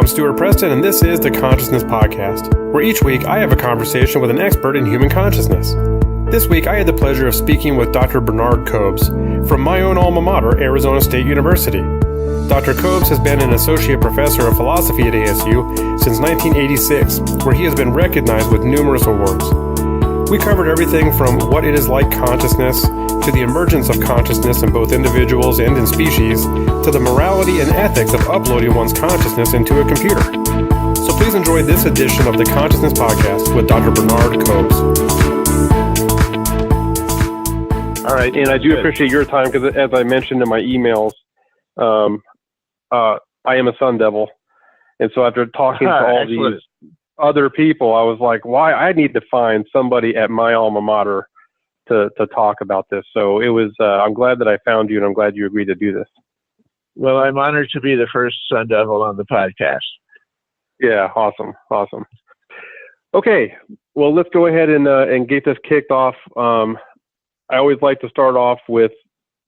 I'm Stuart Preston, and this is the Consciousness Podcast, where each week I have a conversation with an expert in human consciousness. This week I had the pleasure of speaking with Dr. Bernard Kobes from my own alma mater, Arizona State University. Dr. Kobes has been an associate professor of philosophy at ASU since 1986, where he has been recognized with numerous awards. We covered everything from what it is like consciousness, to the emergence of consciousness in both individuals and in species, to the morality and ethics of uploading one's consciousness into a computer. So please enjoy this edition of the Consciousness Podcast with Dr. Bernard Kobes. All right, and I do appreciate your time because, as I mentioned in my emails, I am a Sun Devil, and so after talking to all these other people, I was like, why? I need to find somebody at my alma mater to talk about this. So it was, I'm glad that I found you, and I'm glad you agreed to do this. Well, I'm honored to be the first Sun Devil on the podcast. Yeah, awesome. Okay, well, let's go ahead and get this kicked off. I always like to start off with,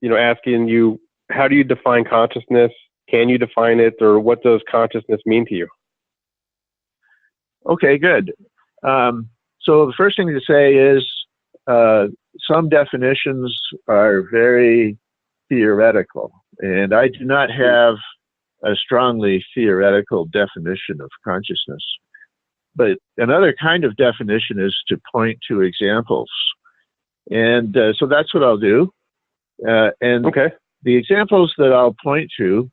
asking you, how do you define consciousness? Can you define it, or what does consciousness mean to you? Okay, good. So the first thing to say is some definitions are very theoretical, and I do not have a strongly theoretical definition of consciousness. But another kind of definition is to point to examples. And so that's what I'll do. Okay. The examples that I'll point to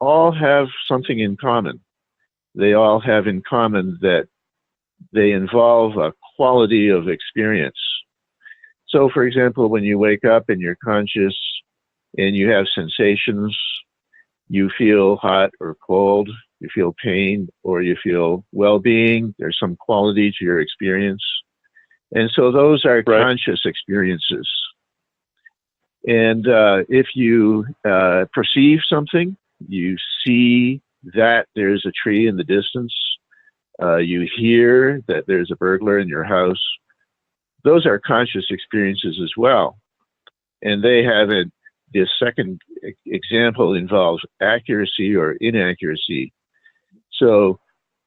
all have something in common. They all have in common that they involve a quality of experience. So, for example, when you wake up and you're conscious and you have sensations, you feel hot or cold, you feel pain, or you feel well-being, there's some quality to your experience. And so those are conscious experiences. And if you perceive something, you see that there's a tree in the distance, you hear that there's a burglar in your house, those are conscious experiences as well. And they have this second example involves accuracy or inaccuracy. So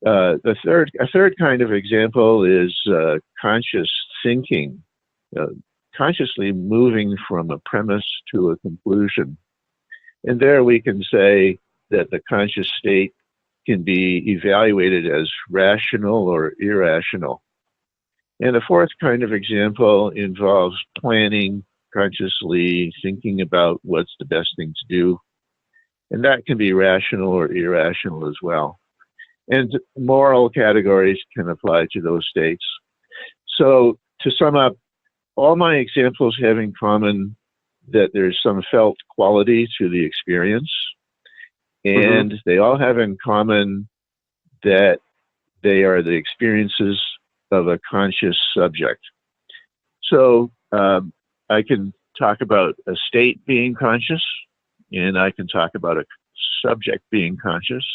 a third kind of example is conscious thinking, consciously moving from a premise to a conclusion. And there we can say that the conscious state can be evaluated as rational or irrational. And a fourth kind of example involves planning, consciously thinking about what's the best thing to do. And that can be rational or irrational as well. And moral categories can apply to those states. So to sum up, all my examples have in common that there's some felt quality to the experience, and they all have in common that they are the experiences of a conscious subject. So I can talk about a state being conscious, and I can talk about a subject being conscious,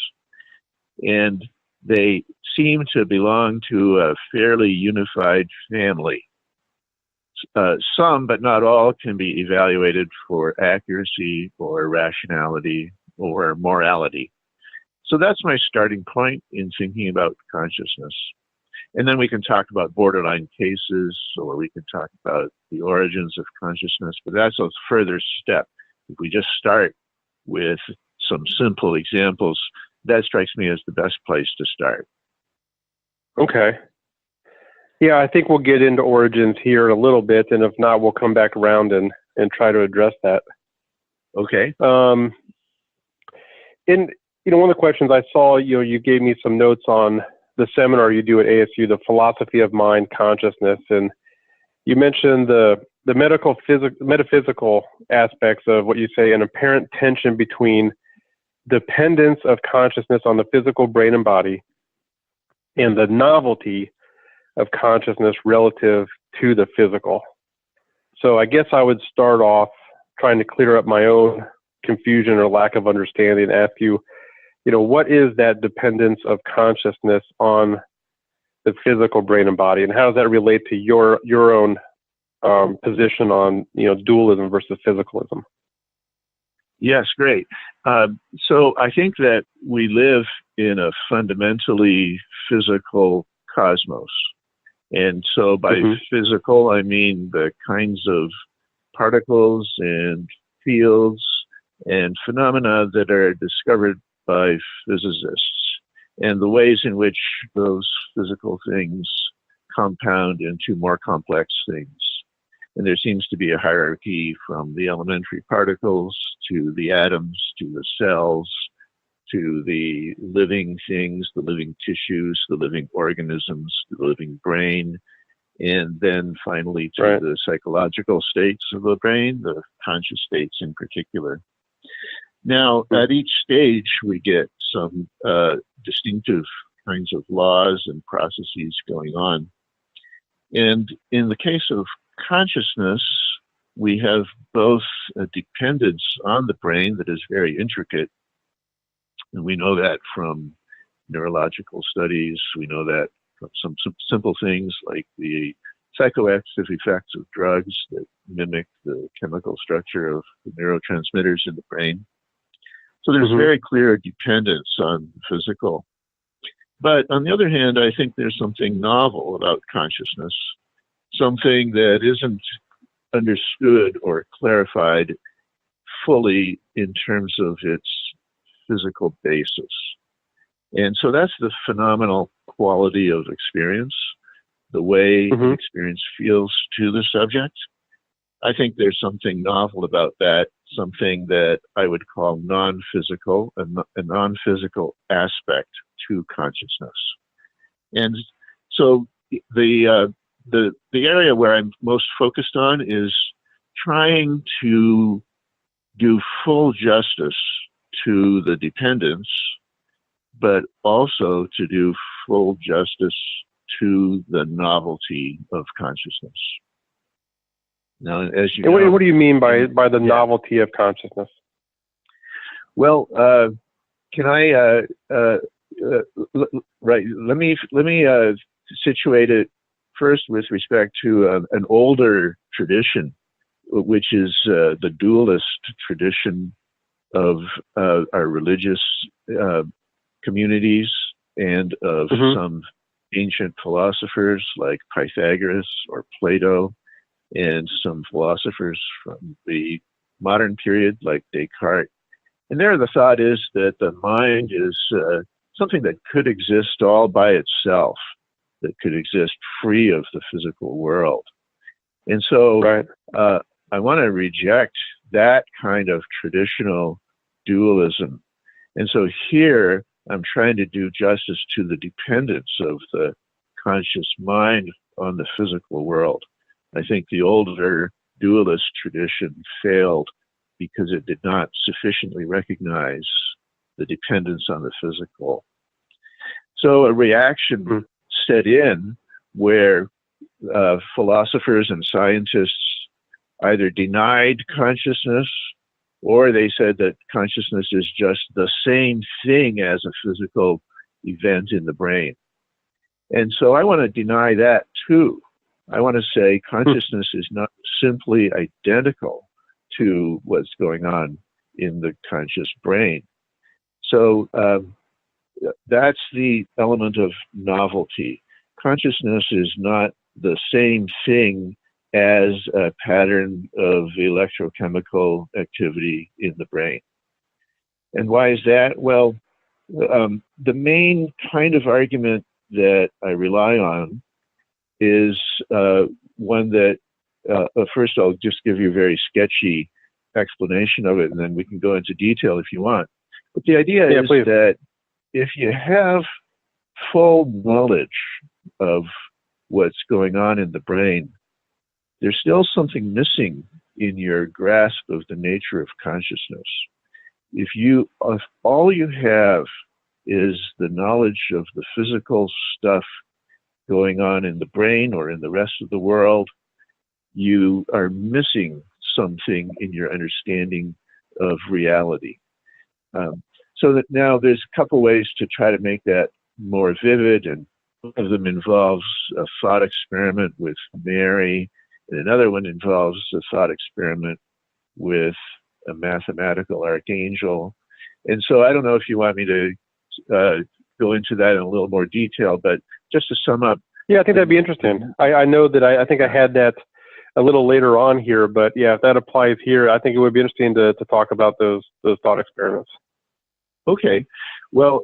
and they seem to belong to a fairly unified family. Some, but not all, can be evaluated for accuracy or rationality or morality. So that's my starting point in thinking about consciousness. And then we can talk about borderline cases, or we can talk about the origins of consciousness, but that's a further step. If we just start with some simple examples, that strikes me as the best place to start. Okay. Yeah, I think we'll get into origins here in a little bit, and if not, we'll come back around and try to address that. Okay. And one of the questions I saw, you gave me some notes on the seminar you do at ASU, the philosophy of mind consciousness, and you mentioned the metaphysical aspects of what you say, an apparent tension between dependence of consciousness on the physical brain and body, and the novelty of consciousness relative to the physical. So I guess I would start off trying to clear up my own confusion or lack of understanding and ask you, what is that dependence of consciousness on the physical brain and body, and how does that relate to your own position on dualism versus physicalism? Yes, great. So I think that we live in a fundamentally physical cosmos. And so by physical, I mean the kinds of particles and fields and phenomena that are discovered by physicists, and the ways in which those physical things compound into more complex things. And there seems to be a hierarchy from the elementary particles to the atoms to the cells to the living things, the living tissues, the living organisms, the living brain, and then finally to the psychological states of the brain, the conscious states in particular. Now, at each stage, we get some distinctive kinds of laws and processes going on. And in the case of consciousness, we have both a dependence on the brain that is very intricate, and we know that from neurological studies. We know that from some simple things like the psychoactive effects of drugs that mimic the chemical structure of the neurotransmitters in the brain. So there's very clear dependence on the physical. But on the other hand, I think there's something novel about consciousness, something that isn't understood or clarified fully in terms of its physical basis. And so that's the phenomenal quality of experience, the way experience feels to the subject. I think there's something novel about that, something that I would call non-physical, a non-physical aspect to consciousness. And so the area where I'm most focused on is trying to do full justice to the dependence, but also to do full justice to the novelty of consciousness. Now, as you know, what do you mean by the novelty of consciousness? Well, can I right? Let me situate it first with respect to an older tradition, which is the dualist tradition of our religious communities and of some ancient philosophers like Pythagoras or Plato, and some philosophers from the modern period like Descartes. And there the thought is that the mind is something that could exist all by itself, that could exist free of the physical world. And so I want to reject that kind of traditional dualism. And so here I'm trying to do justice to the dependence of the conscious mind on the physical world. I think the older dualist tradition failed because it did not sufficiently recognize the dependence on the physical. So a reaction set in where philosophers and scientists either denied consciousness or they said that consciousness is just the same thing as a physical event in the brain. And so I want to deny that too. I want to say consciousness is not simply identical to what's going on in the conscious brain. So that's the element of novelty. Consciousness is not the same thing as a pattern of electrochemical activity in the brain. And why is that? Well, the main kind of argument that I rely on is one that, first I'll just give you a very sketchy explanation of it, and then we can go into detail if you want. But the idea is that if you have full knowledge of what's going on in the brain, there's still something missing in your grasp of the nature of consciousness. If all you have is the knowledge of the physical stuff going on in the brain or in the rest of the world, you are missing something in your understanding of reality. So that now there's a couple ways to try to make that more vivid, and one of them involves a thought experiment with Mary, and another one involves a thought experiment with a mathematical archangel. And so I don't know if you want me to go into that in a little more detail, but just to sum up. Yeah, I think that'd be interesting. I know that I think I had that a little later on here, but yeah, if that applies here, I think it would be interesting to talk about those thought experiments. Okay. Well,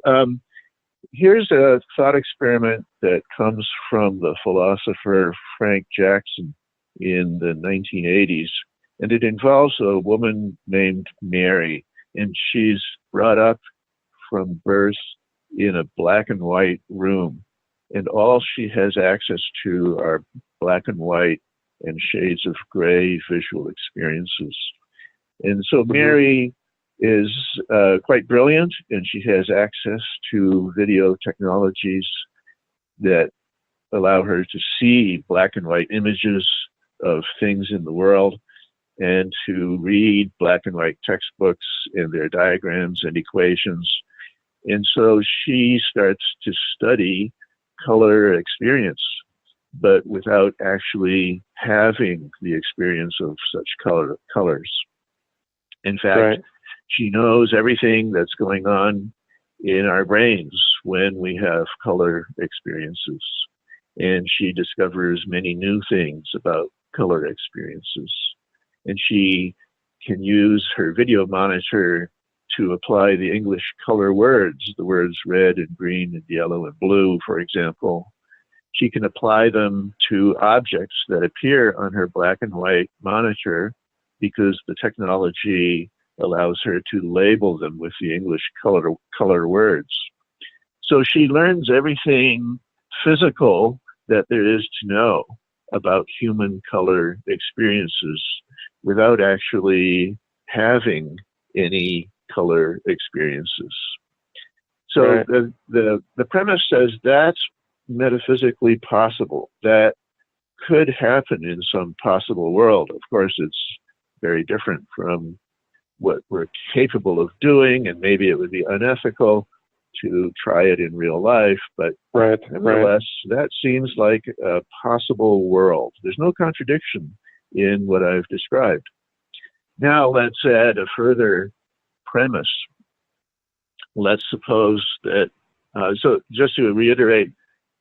here's a thought experiment that comes from the philosopher Frank Jackson in the 1980s, and it involves a woman named Mary, and she's brought up from birth in a black and white room, and all she has access to are black and white and shades of gray visual experiences. And so Mary is quite brilliant, and she has access to video technologies that allow her to see black and white images of things in the world and to read black and white textbooks and their diagrams and equations. And so she starts to study color experience, but without actually having the experience of such colors. In fact, she knows everything that's going on in our brains when we have color experiences. And she discovers many new things about color experiences. And she can use her video monitor to apply the English color words, the words red and green and yellow and blue, for example. She can apply them to objects that appear on her black and white monitor because the technology allows her to label them with the English color words. So she learns everything physical that there is to know about human color experiences without actually having any color experiences. So the premise says that's metaphysically possible. That could happen in some possible world. Of course, it's very different from what we're capable of doing, and maybe it would be unethical to try it in real life, but nevertheless, that seems like a possible world. There's no contradiction in what I've described. Now let's add a further premise. Let's suppose that, so just to reiterate,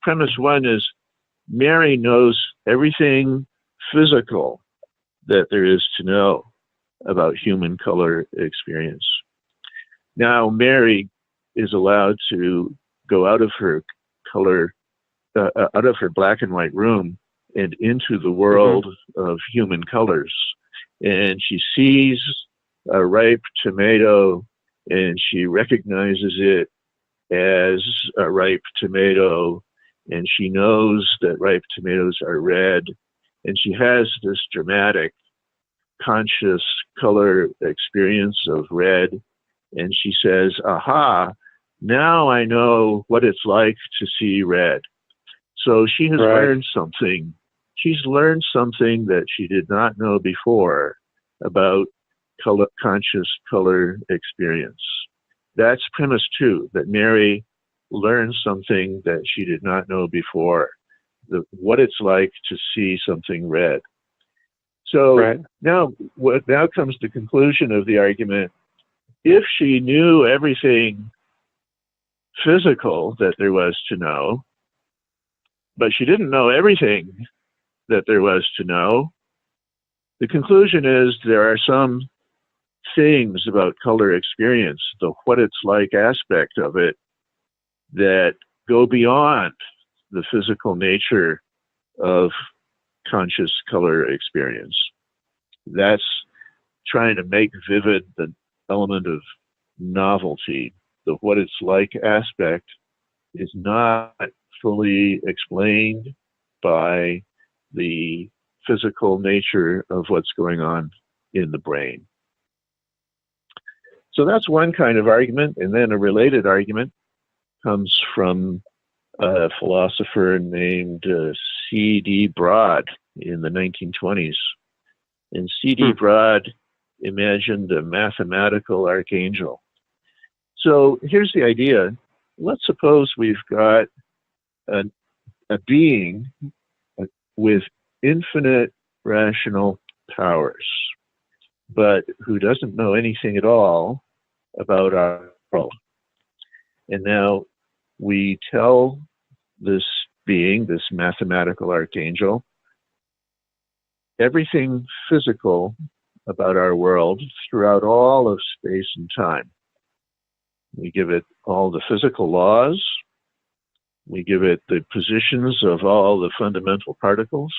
premise one is Mary knows everything physical that there is to know about human color experience. Now Mary is allowed to go out of her out of her black and white room and into the world of human colors. And she sees a ripe tomato and she recognizes it as a ripe tomato, and she knows that ripe tomatoes are red, and she has this dramatic conscious color experience of red, and she says, aha, now I know what it's like to see red. So she has learned something. She's learned something that she did not know before about conscious color experience. That's premise two, that Mary learned something that she did not know before, what it's like to see something red. So now comes the conclusion of the argument. If she knew everything physical that there was to know, but she didn't know everything that there was to know, the conclusion is there are some things about color experience, the what it's like aspect of it, that go beyond the physical nature of conscious color experience. That's trying to make vivid the element of novelty. The what it's like aspect is not fully explained by the physical nature of what's going on in the brain. So that's one kind of argument, and then a related argument comes from a philosopher named C.D. Broad in the 1920s. And C.D. Broad imagined a mathematical archangel. So here's the idea. Let's suppose we've got a being with infinite rational powers. but who doesn't know anything at all about our world. And now we tell this being, this mathematical archangel, everything physical about our world throughout all of space and time. We give it all the physical laws. We give it the positions of all the fundamental particles.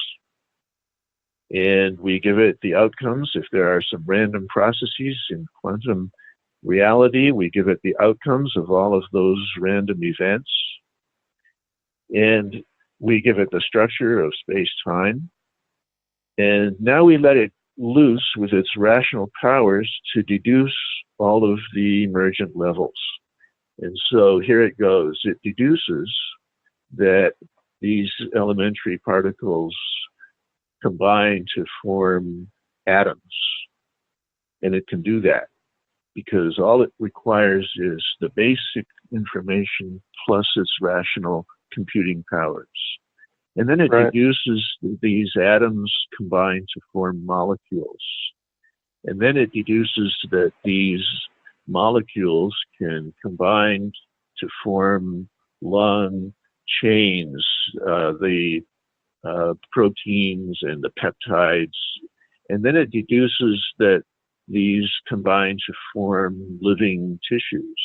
And we give it the outcomes. If there are some random processes in quantum reality, we give it the outcomes of all of those random events. And we give it the structure of space-time. And now we let it loose with its rational powers to deduce all of the emergent levels. And so here it goes. It deduces that these elementary particles combine to form atoms. And it can do that because all it requires is the basic information plus its rational computing powers. And then it deduces these atoms combine to form molecules. And then it deduces that these molecules can combine to form long chains, the proteins and the peptides. And then it deduces that these combine to form living tissues.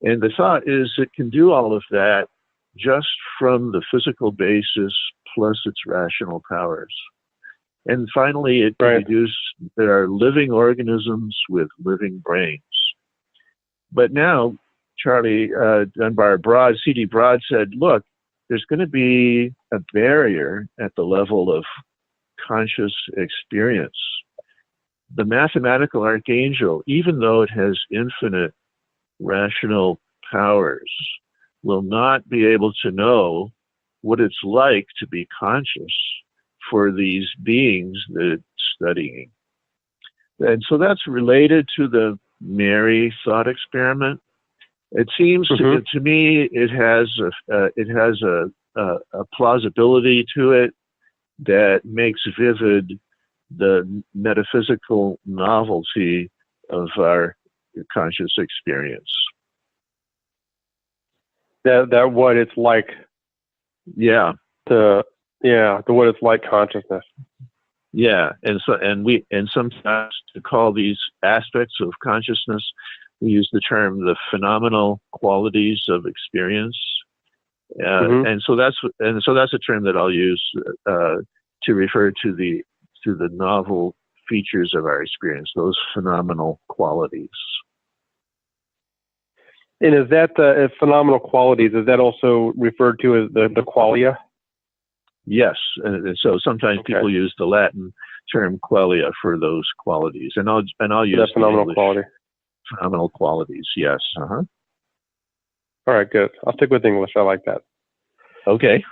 And the thought is it can do all of that just from the physical basis plus its rational powers. And finally, it can deduce there are living organisms with living brains. But now, Charlie Dunbar Broad, C.D. Broad said, look, there's going to be a barrier at the level of conscious experience. The mathematical archangel, even though it has infinite rational powers, will not be able to know what it's like to be conscious for these beings that it's studying. And so that's related to the Mary thought experiment. It seems to me it has a plausibility to it that makes vivid the metaphysical novelty of our conscious experience. That what it's like. Yeah. The what it's like consciousness. Yeah, and sometimes to call these aspects of consciousness, we use the term the phenomenal qualities of experience. And so that's a term that I'll use to refer to the novel features of our experience, those phenomenal qualities. And is that the phenomenal qualities? Is that also referred to as the qualia? Yes, and so sometimes people use the Latin term qualia for those qualities, and I'll use that phenomenal quality. Phenomenal qualities. Yes. All right, good. I'll stick with English. I like that. Okay.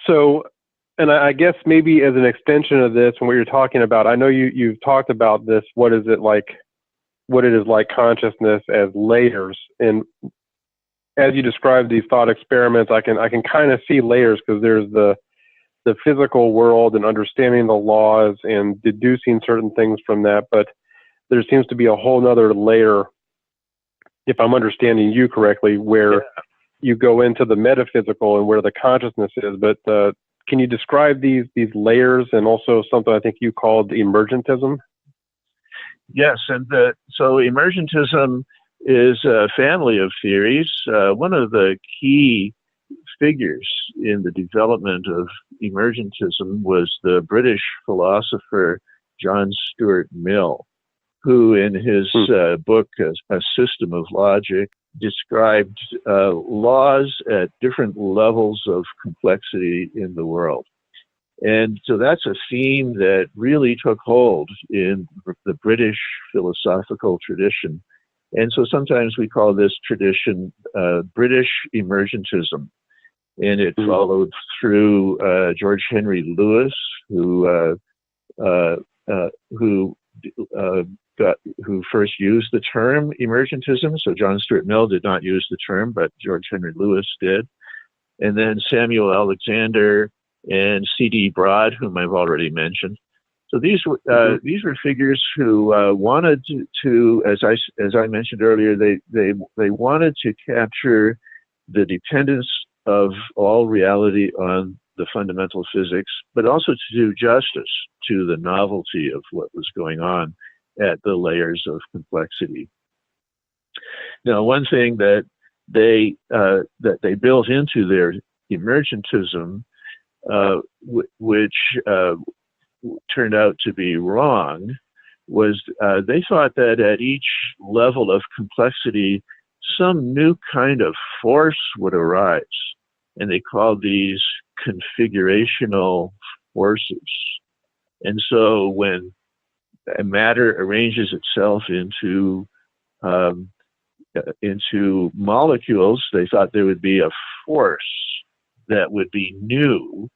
So, and I guess maybe as an extension of this, and what you're talking about, I know you've talked about this. What is it like? What it is like consciousness as layers, and as you describe these thought experiments, I can kind of see layers, because there's the physical world and understanding the laws and deducing certain things from that, but there seems to be a whole nother layer, if I'm understanding you correctly, where you go into the metaphysical and where the consciousness is. But can you describe these layers, and also something I think you called emergentism? Yes, and so emergentism is a family of theories. One of the key figures in the development of emergentism was the British philosopher John Stuart Mill, who in his book, A System of Logic, described laws at different levels of complexity in the world. And so that's a theme that really took hold in the British philosophical tradition. And so sometimes we call this tradition British emergentism. And it followed through George Henry Lewis, who first used the term emergentism. So John Stuart Mill did not use the term, but George Henry Lewis did. And then Samuel Alexander and C.D. Broad, whom I've already mentioned. So these were figures who wanted to, as I mentioned earlier, they wanted to capture the dependence of all reality on the fundamental physics, but also to do justice to the novelty of what was going on at the layers of complexity. Now, one thing that they built into their emergentism, which turned out to be wrong, was they thought that at each level of complexity, some new kind of force would arise, and they called these configurational forces. And so when a matter arranges itself into molecules, they thought there would be a force that would be new,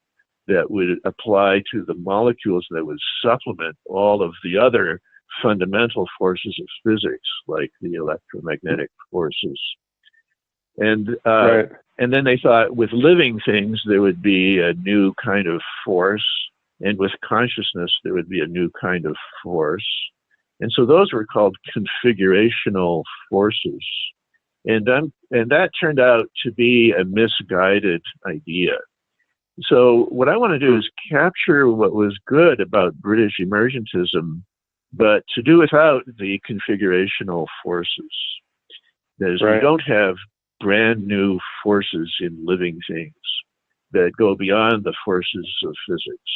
that would apply to the molecules, that would supplement all of the other fundamental forces of physics, like the electromagnetic forces. And and then they thought with living things there would be a new kind of force, and with consciousness there would be a new kind of force. And so those were called configurational forces. And that turned out to be a misguided idea. So what I want to do is capture what was good about British emergentism, but to do without the configurational forces. That is, we don't have brand new forces in living things that go beyond the forces of physics.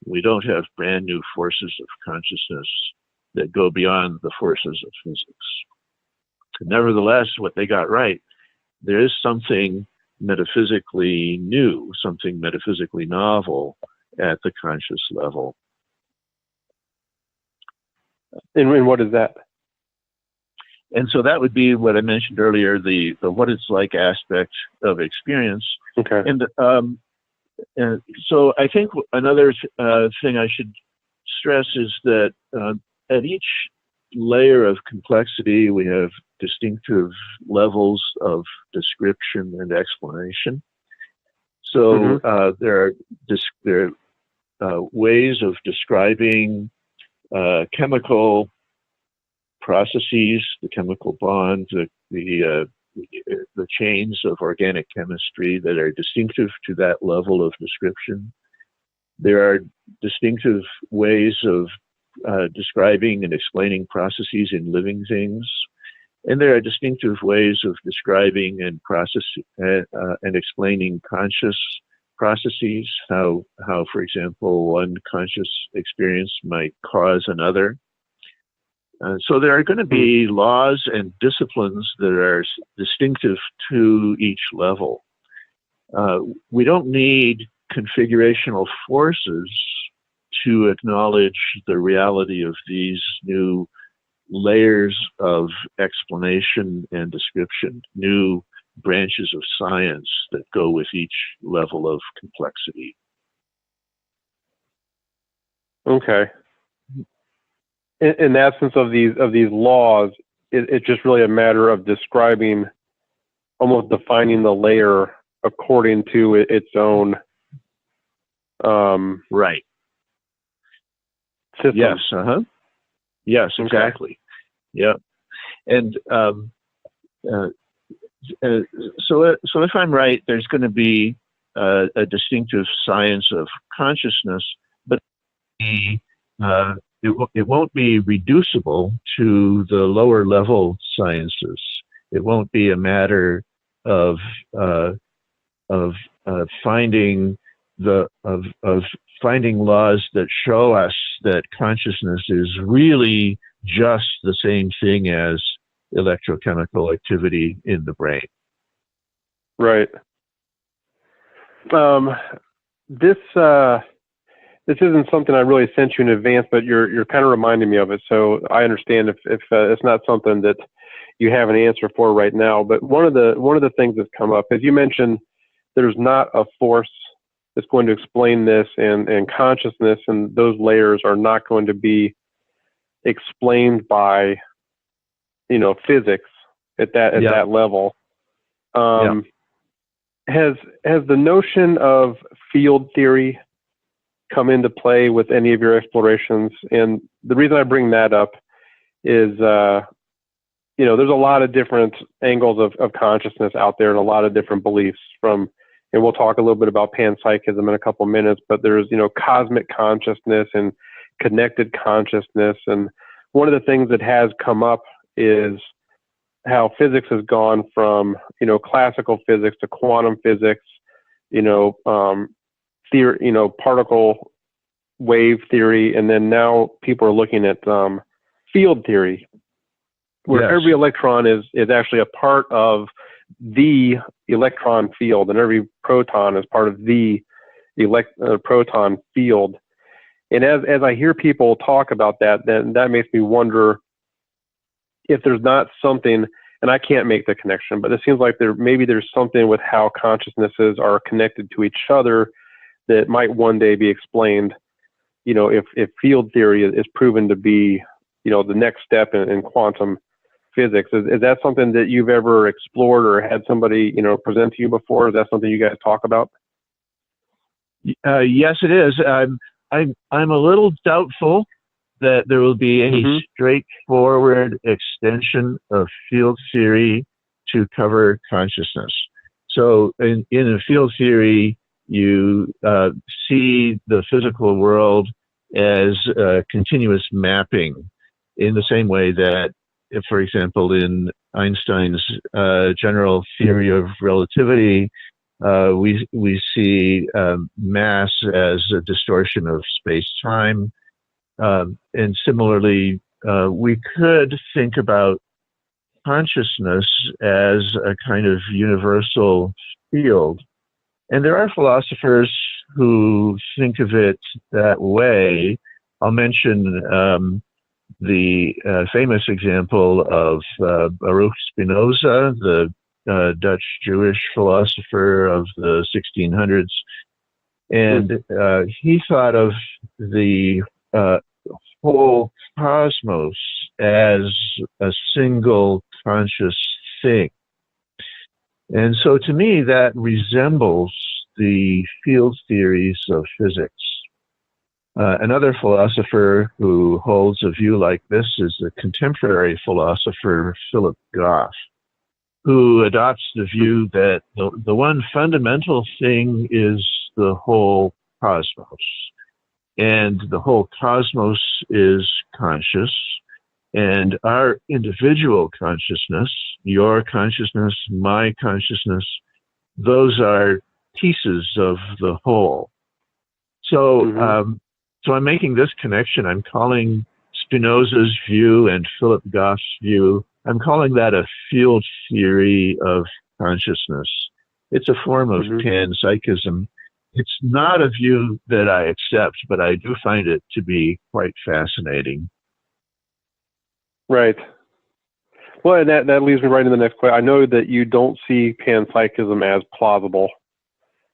We don't have brand new forces of consciousness that go beyond the forces of physics. Nevertheless, what they got right, there is something metaphysically new, something metaphysically novel at the conscious level. And what is that? And so that would be what I mentioned earlier, the what it's like aspect of experience. Okay. And so I think another thing I should stress is that at each layer of complexity, we have distinctive levels of description and explanation. So there are ways of describing chemical processes, the chemical bonds, the chains of organic chemistry that are distinctive to that level of description. There are distinctive ways of describing and explaining processes in living things. And there are distinctive ways of describing and and explaining conscious processes, how, for example, one conscious experience might cause another. So there are going to be laws and disciplines that are distinctive to each level. We don't need configurational forces to acknowledge the reality of these new layers of explanation and description, new branches of science that go with each level of complexity. Okay. In the absence of these laws, it's just really a matter of describing, almost defining the layer according to its own right. system. Yes. Yes. Exactly. Yeah. And so if I'm right, there's going to be a distinctive science of consciousness, but it won't be reducible to the lower level sciences. It won't be a matter of finding finding laws that show us that consciousness is really just the same thing as electrochemical activity in the brain. Right. This isn't something I really sent you in advance, but you're kind of reminding me of it. So I understand if it's not something that you have an answer for right now. But one of the things that's come up, as you mentioned, there's not a force that's going to explain this, and consciousness and those layers are not going to be explained by, physics at that level. Has the notion of field theory come into play with any of your explorations? And the reason I bring that up is, there's a lot of different angles of consciousness out there and a lot of different beliefs and we'll talk a little bit about panpsychism in a couple of minutes, but there's, cosmic consciousness and connected consciousness. And one of the things that has come up is how physics has gone from, classical physics to quantum physics, particle wave theory. And then now people are looking at field theory, where Yes. every electron is actually a part of the electron field, and every proton is part of the proton field. And as I hear people talk about that, then that makes me wonder if there's not something, and I can't make the connection, but it seems like there's something with how consciousnesses are connected to each other that might one day be explained, if field theory is proven to be, the next step in quantum physics. Is that something that you've ever explored or had somebody, present to you before? Is that something you guys talk about? Yes, it is. I'm a little doubtful that there will be any straightforward extension of field theory to cover consciousness. So in a field theory, you see the physical world as a continuous mapping in the same way that, if, for example, in Einstein's general theory of relativity, we see mass as a distortion of space-time. And similarly, we could think about consciousness as a kind of universal field. And there are philosophers who think of it that way. I'll mention the famous example of Baruch Spinoza, the Dutch Jewish philosopher of the 1600s. And he thought of the whole cosmos as a single conscious thing. And so to me, that resembles the field theories of physics. Another philosopher who holds a view like this is the contemporary philosopher Philip Goff, who adopts the view that the one fundamental thing is the whole cosmos. And the whole cosmos is conscious. And our individual consciousness, your consciousness, my consciousness, those are pieces of the whole. So, so I'm making this connection. I'm calling Spinoza's view and Philip Goff's view, I'm calling that a field theory of consciousness. It's a form of panpsychism. It's not a view that I accept, but I do find it to be quite fascinating. Right. Well, and that leads me right into the next question. I know that you don't see panpsychism as plausible.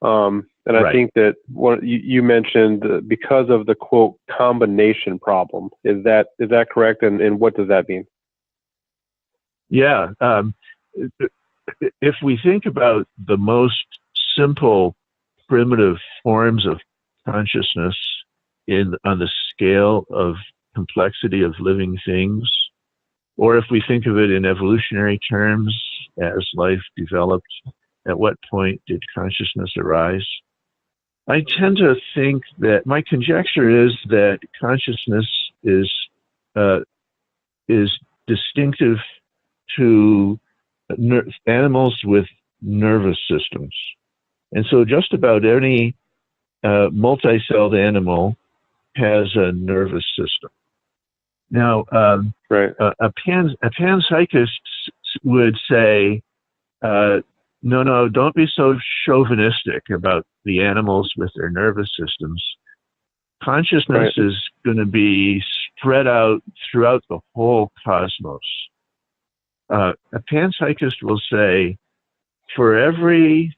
And I think that what you mentioned, because of the quote combination problem, is that correct? And what does that mean? Yeah. If we think about the most simple, primitive forms of consciousness on the scale of complexity of living things, or if we think of it in evolutionary terms, as life developed, at what point did consciousness arise? I tend to think that my conjecture is that consciousness is distinctive to animals with nervous systems. And so just about any multi-celled animal has a nervous system. Now, a panpsychist would say, no, don't be so chauvinistic about the animals with their nervous systems. Consciousness is going to be spread out throughout the whole cosmos. A panpsychist will say, for everything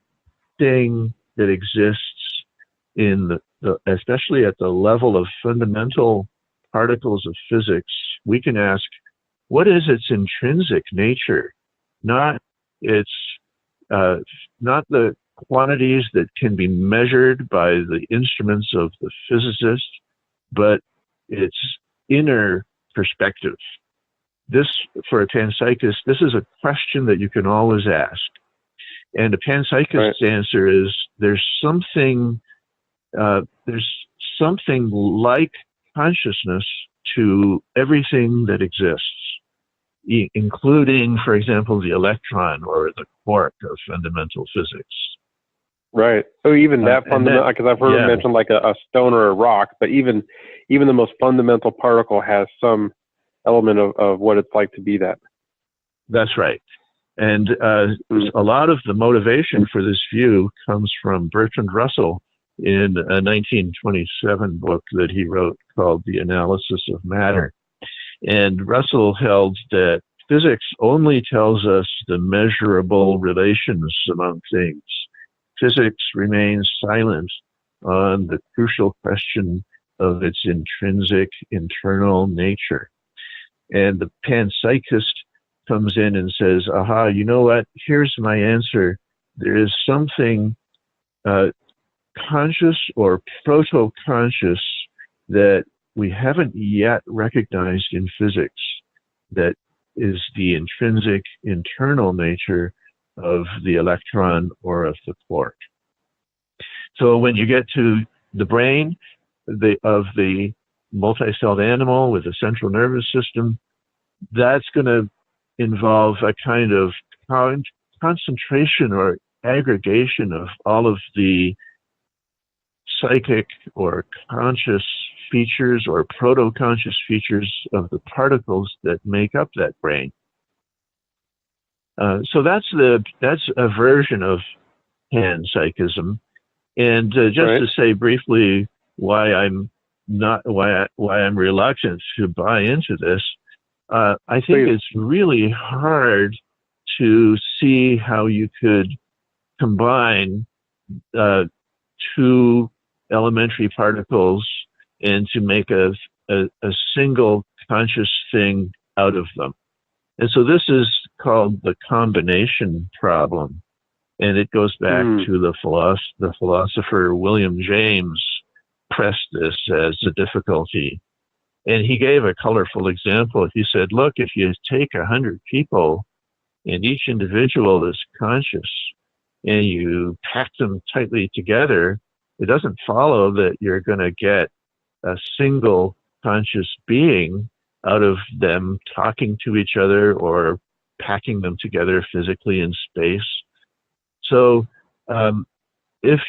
that exists in especially at the level of fundamental particles of physics, we can ask, what is its intrinsic nature? Not the quantities that can be measured by the instruments of the physicist, but it's inner perspective. This, for a panpsychist, this is a question that you can always ask. And a panpsychist's answer is there's something like consciousness to everything that exists, including, for example, the electron or the quark of fundamental physics. Right. So even that fundamental, because I've heard it mentioned like a stone or a rock, but even the most fundamental particle has some element of what it's like to be that. That's right. And a lot of the motivation for this view comes from Bertrand Russell in a 1927 book that he wrote called The Analysis of Matter. And Russell held that physics only tells us the measurable relations among things. Physics remains silent on the crucial question of its intrinsic internal nature. And the panpsychist comes in and says, aha, you know what? Here's my answer. There is something conscious or proto-conscious that we haven't yet recognized in physics that is the intrinsic internal nature of the electron or of the quark. So when you get to the brain of the multi-celled animal with a central nervous system, that's going to involve a kind of concentration or aggregation of all of the psychic or conscious features or proto-conscious features of the particles that make up that brain. So that's a version of panpsychism. And just to say briefly why I'm reluctant to buy into this, I think it's really hard to see how you could combine two elementary particles and to make a single conscious thing out of them. And so this is called the combination problem. And it goes back to the philosopher William James pressed this as a difficulty. And he gave a colorful example. He said, look, if you take 100 people and each individual is conscious and you pack them tightly together, it doesn't follow that you're going to get a single conscious being out of them talking to each other or packing them together physically in space. So if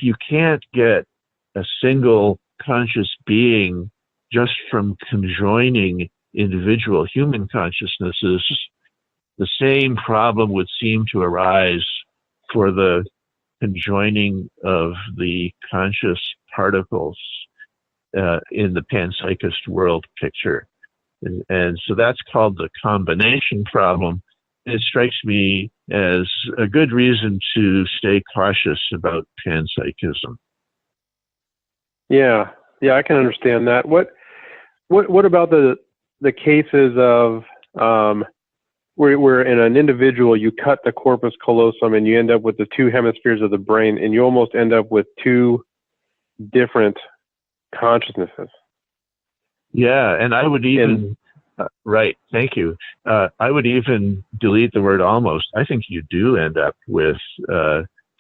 you can't get a single conscious being just from conjoining individual human consciousnesses, the same problem would seem to arise for the conjoining of the conscious particles in the panpsychist world picture. And so that's called the combination problem. It strikes me as a good reason to stay cautious about panpsychism. Yeah, I can understand that. What about the cases of where in an individual you cut the corpus callosum and you end up with the two hemispheres of the brain and you almost end up with two different consciousnesses? Yeah, and I would even, right, thank you. I would even delete the word almost. I think you do end up with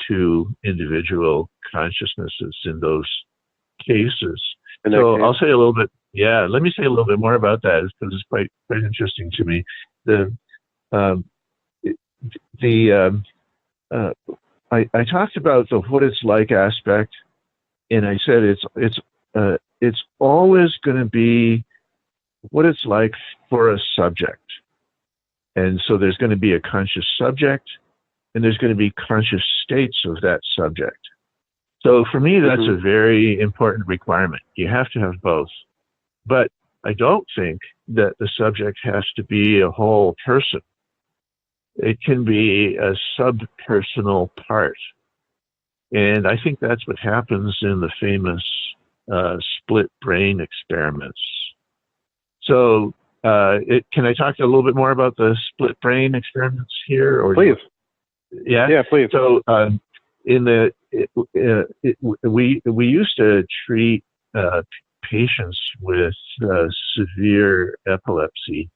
two individual consciousnesses in those cases. I'll say a little bit, let me say a little bit more about that because it's quite interesting to me. I talked about the what it's like aspect, and I said it's always going to be what it's like for a subject. And so there's going to be a conscious subject, and there's going to be conscious states of that subject. So for me, that's a very important requirement. You have to have both. But I don't think that the subject has to be a whole person. It can be a subpersonal part. And I think that's what happens in the famous split brain experiments. So can I talk a little bit more about the split brain experiments here? Or please. Yeah, please. So we used to treat patients with severe epilepsy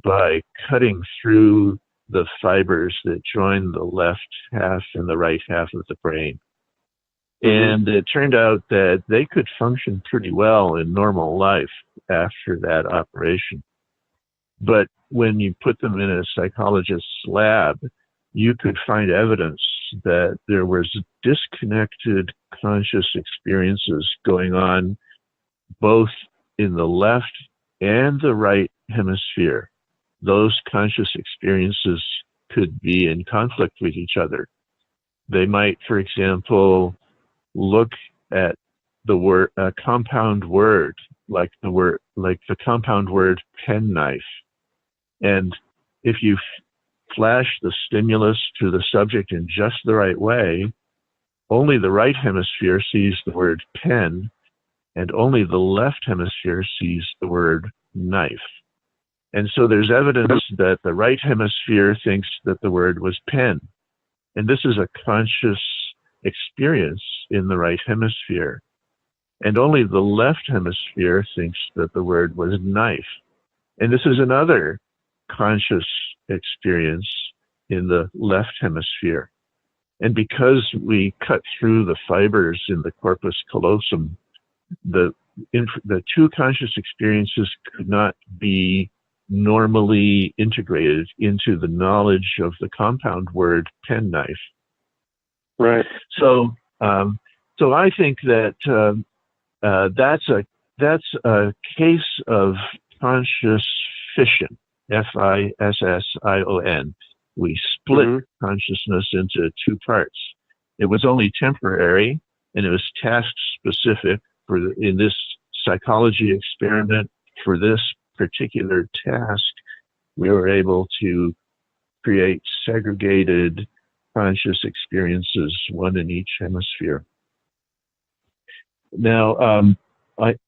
by cutting through the fibers that join the left half and the right half of the brain. And it turned out that they could function pretty well in normal life after that operation. But when you put them in a psychologist's lab, you could find evidence that there was disconnected conscious experiences going on both in the left and the right hemisphere. Those conscious experiences could be in conflict with each other. They might, for example, look at the word, a compound word, like the compound word penknife. And if you flash the stimulus to the subject in just the right way, only the right hemisphere sees the word pen, and only the left hemisphere sees the word knife. And so there's evidence that the right hemisphere thinks that the word was pen. And this is a conscious experience in the right hemisphere. And only the left hemisphere thinks that the word was knife. And this is another conscious experience in the left hemisphere. And because we cut through the fibers in the corpus callosum, the two conscious experiences could not be normally integrated into the knowledge of the compound word penknife. Right. So I think that that's a case of conscious fission, fission. We split consciousness into two parts. It was only temporary, and it was task specific in this psychology experiment. For this particular task, we were able to create segregated conscious experiences, one in each hemisphere. Now,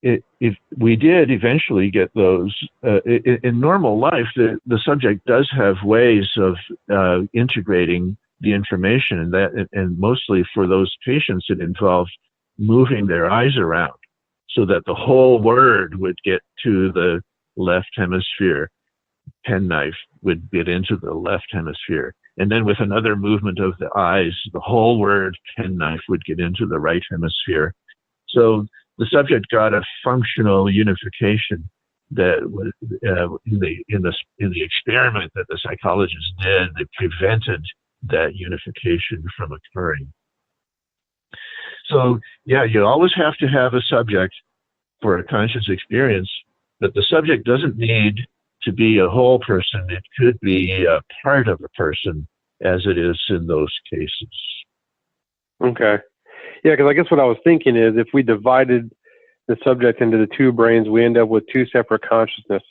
if we did eventually get those, in normal life, the subject does have ways of integrating the information, and mostly for those patients, it involved moving their eyes around so that the whole word would get to the left hemisphere. Penknife would get into the left hemisphere. And then with another movement of the eyes, the whole word penknife would get into the right hemisphere. So the subject got a functional unification that was in the experiment that the psychologists did. They prevented that unification from occurring. So yeah, you always have to have a subject for a conscious experience, but the subject doesn't need to be a whole person. It could be a part of a person, as it is in those cases. Okay. Yeah, because I guess what I was thinking is if we divided the subject into the two brains, we end up with two separate consciousness.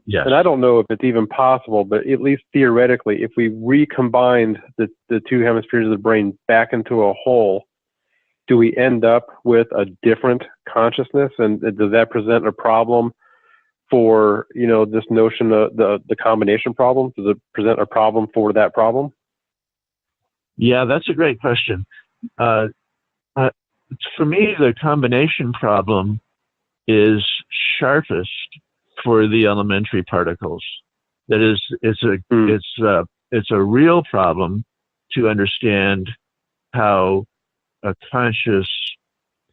Yes. And I don't know if it's even possible, but at least theoretically, if we recombined the two hemispheres of the brain back into a whole, do we end up with a different consciousness? And does that present a problem for, this notion of the combination problem? Does it present a problem for that problem? Yeah, that's a great question. For me, the combination problem is sharpest for the elementary particles. That is, it's a real problem to understand how a conscious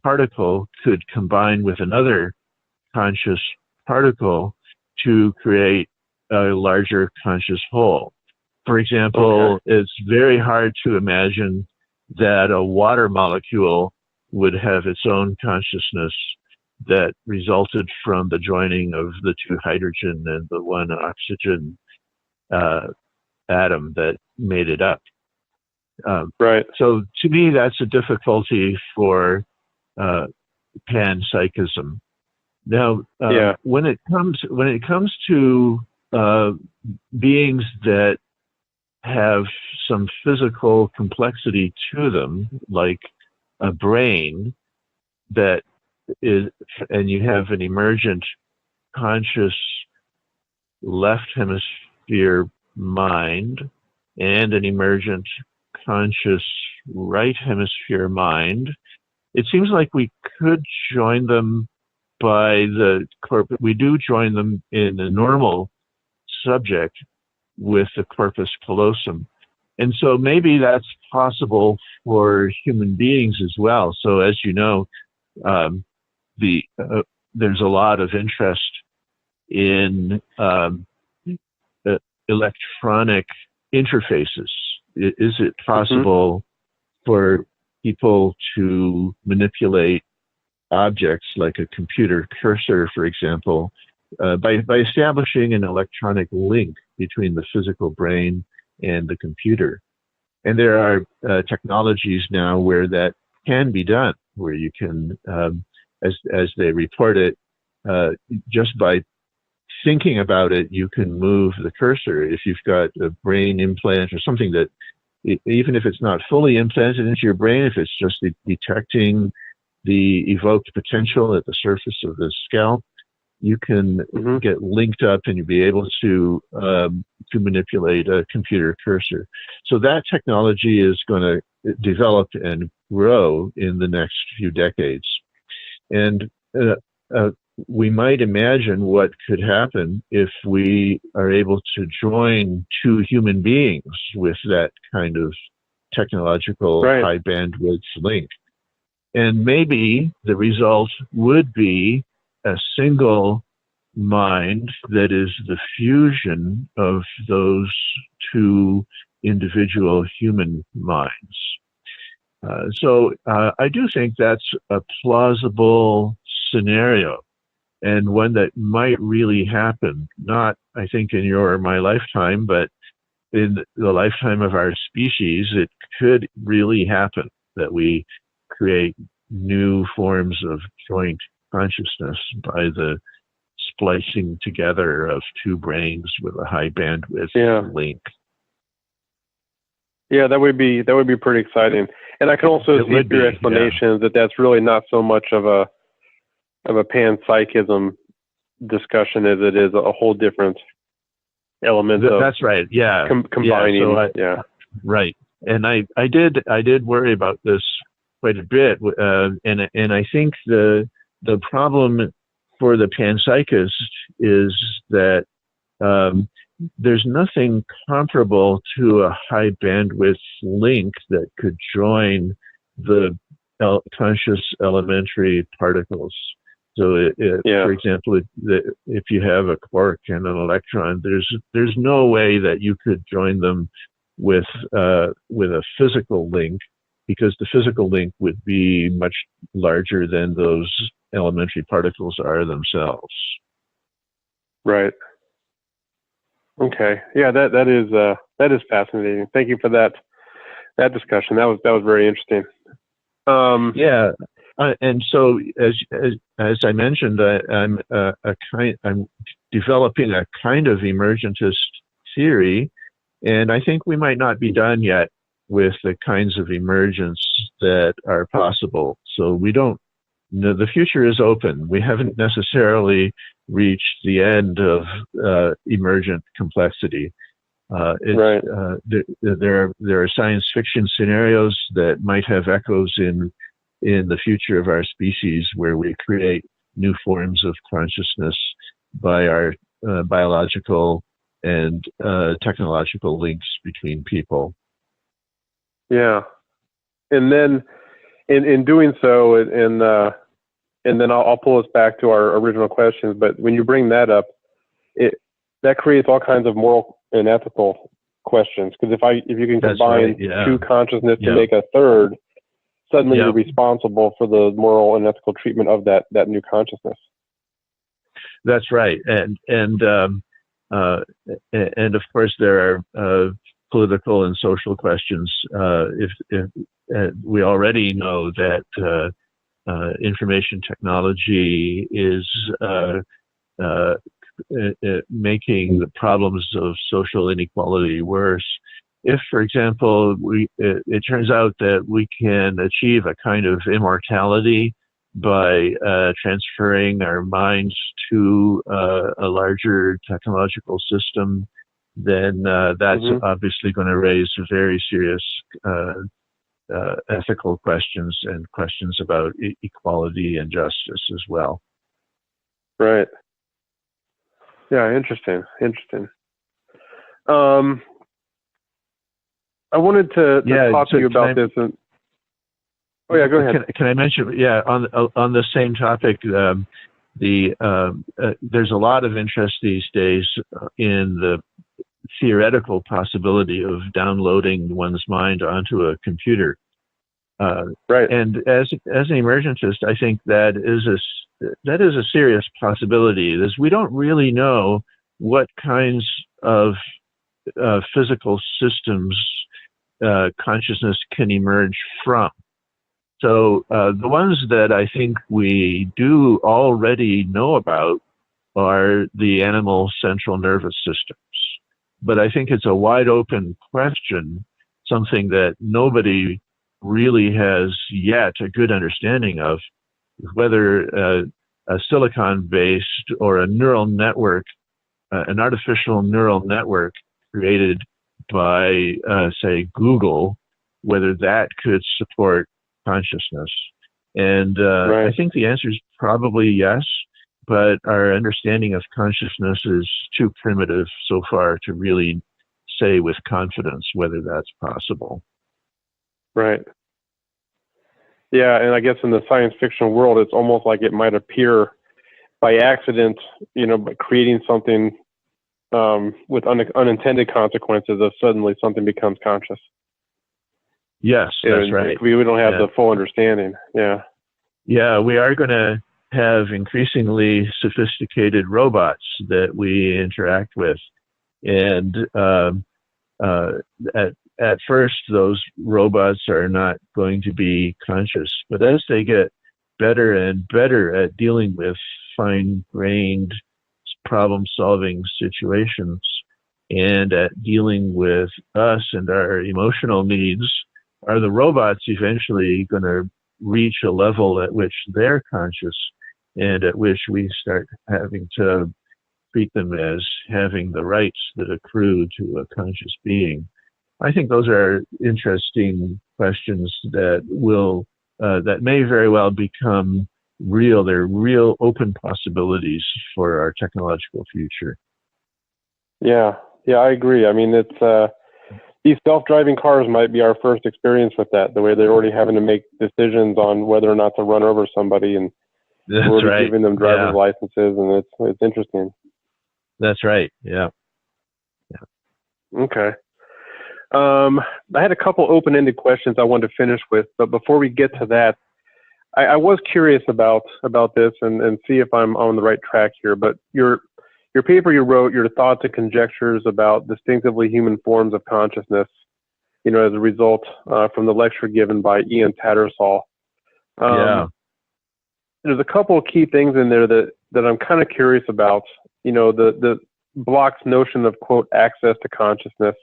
particle could combine with another conscious particle to create a larger conscious whole. For example, It's very hard to imagine that a water molecule would have its own consciousness that resulted from the joining of the two hydrogen and the one oxygen atom that made it up. Right. So to me, that's a difficulty for panpsychism. Now, when it comes to beings that have some physical complexity to them, like a brain that is, and you have an emergent conscious left hemisphere mind and an emergent conscious right hemisphere mind, it seems like we could join them by the corpus. We do join them in the normal subject with the corpus callosum. And so maybe that's possible for human beings as well. So as you know, there's a lot of interest in electronic interfaces. Is it possible for people to manipulate objects like a computer cursor, for example, by establishing an electronic link between the physical brain and the computer? And there are technologies now where that can be done, where you can, as they report it, just by thinking about it, you can move the cursor. If you've got a brain implant or something that, even if it's not fully implanted into your brain, if it's just detecting the evoked potential at the surface of the scalp, you can get linked up and you'll be able to manipulate a computer cursor. So that technology is going to develop and grow in the next few decades. And we might imagine what could happen if we are able to join two human beings with that kind of technological high bandwidth link. And maybe the result would be a single mind that is the fusion of those two individual human minds. So I do think that's a plausible scenario, and one that might really happen, not, I think, in your or my lifetime, but in the lifetime of our species. It could really happen that we create new forms of joint consciousness by the splicing together of two brains with a high bandwidth link. Yeah, that would be pretty exciting. And I can also see through your explanations that that's really not so much of a panpsychism discussion as it is a whole different element of that's right. Yeah. Combining. Right. And I did worry about this quite a bit. And I think the problem for the panpsychist is that there's nothing comparable to a high bandwidth link that could join the conscious elementary particles. So, for example, if you have a quark and an electron, there's no way that you could join them with a physical link, because the physical link would be much larger than those elementary particles are themselves. Right. Okay. Yeah, that is fascinating. Thank you for that discussion. That was very interesting. And so as I mentioned, I'm developing a kind of emergentist theory, and I think we might not be done yet with the kinds of emergence that are possible. So we don't know. The future is open. We haven't necessarily reached the end of emergent complexity. There are science fiction scenarios that might have echoes in the future of our species, where we create new forms of consciousness by our biological and technological links between people. Yeah, and then in doing so, and then I'll pull us back to our original questions. But when you bring that up, that creates all kinds of moral and ethical questions. Because if you can combine two consciousness to make a third, suddenly you're responsible for the moral and ethical treatment of that new consciousness. That's right, and of course there are political and social questions. If we already know that information technology is making the problems of social inequality worse. If, for example, it turns out that we can achieve a kind of immortality by transferring our minds to a larger technological system, then that's obviously going to raise very serious ethical questions and questions about equality and justice as well. Right. Yeah, interesting. I wanted to talk to you about this. Oh yeah, go ahead. Can I mention? Yeah, on the same topic, there's a lot of interest these days in the theoretical possibility of downloading one's mind onto a computer. Right. And as an emergentist, I think that is a serious possibility. Is we don't really know what kinds of physical systems consciousness can emerge from. So the ones that I think we do already know about are the animal central nervous systems. But I think it's a wide open question, something that nobody really has yet a good understanding of, whether a silicon-based or a neural network, an artificial neural network created by, say, Google, whether that could support consciousness. And right. I think the answer is probably yes, but our understanding of consciousness is too primitive so far to really say with confidence whether that's possible. Right. Yeah, and I guess in the science fiction world, it's almost like it might appear by accident, by creating something with unintended consequences of suddenly something becomes conscious. Yes, that's right. We don't have the full understanding. Yeah. Yeah, we are going to have increasingly sophisticated robots that we interact with. And at first, those robots are not going to be conscious. But as they get better and better at dealing with fine-grained problem-solving situations and at dealing with us and our emotional needs, are the robots eventually going to reach a level at which they're conscious and at which we start having to treat them as having the rights that accrue to a conscious being? I think those are interesting questions that that may very well become real. They're real open possibilities for our technological future. Yeah, I agree. I mean, it's these self-driving cars might be our first experience with that, the way they're already having to make decisions on whether or not to run over somebody, and That's we're already right. giving them driver's licenses, and it's interesting. That's right. Yeah. Okay. I had a couple open-ended questions I wanted to finish with, but before we get to that, I was curious about this and see if I'm on the right track here. But your paper you wrote, your thoughts and conjectures about distinctively human forms of consciousness, as a result from the lecture given by Ian Tattersall. There's a couple of key things in there that I'm kind of curious about. The Bloch's notion of, quote, access to consciousness.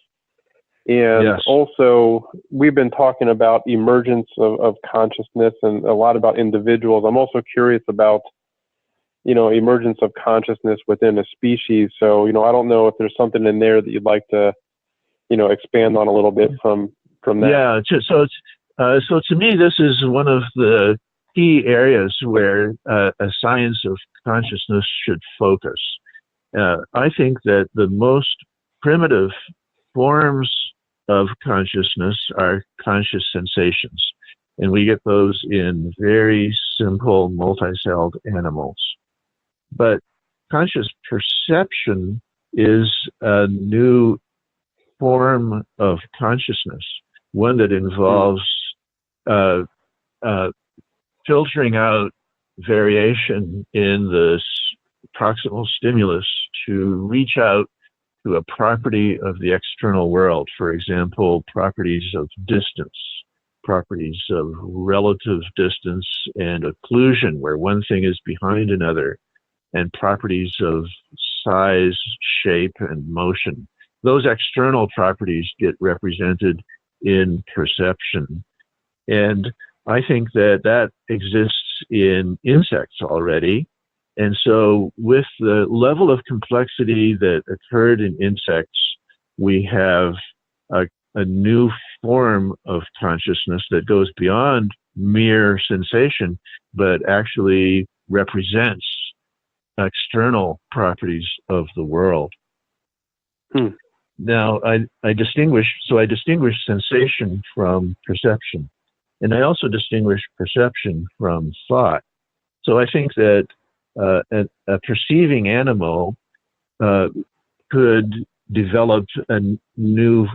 And also, we've been talking about emergence of consciousness and a lot about individuals. I'm also curious about, emergence of consciousness within a species. So, I don't know if there's something in there that you'd like to, expand on a little bit from that. Yeah. So to me, this is one of the key areas where a science of consciousness should focus. I think that the most primitive forms of consciousness are conscious sensations, and we get those in very simple multicelled animals. But conscious perception is a new form of consciousness, one that involves filtering out variation in the proximal stimulus to reach out to a property of the external world. For example, properties of distance, properties of relative distance and occlusion, where one thing is behind another, and properties of size, shape, and motion. Those external properties get represented in perception. And I think that exists in insects already. And so with the level of complexity that occurred in insects, we have a a new form of consciousness that goes beyond mere sensation, but actually represents external properties of the world. Now, I distinguish sensation from perception, and I also distinguish perception from thought. So I think that a perceiving animal could develop a new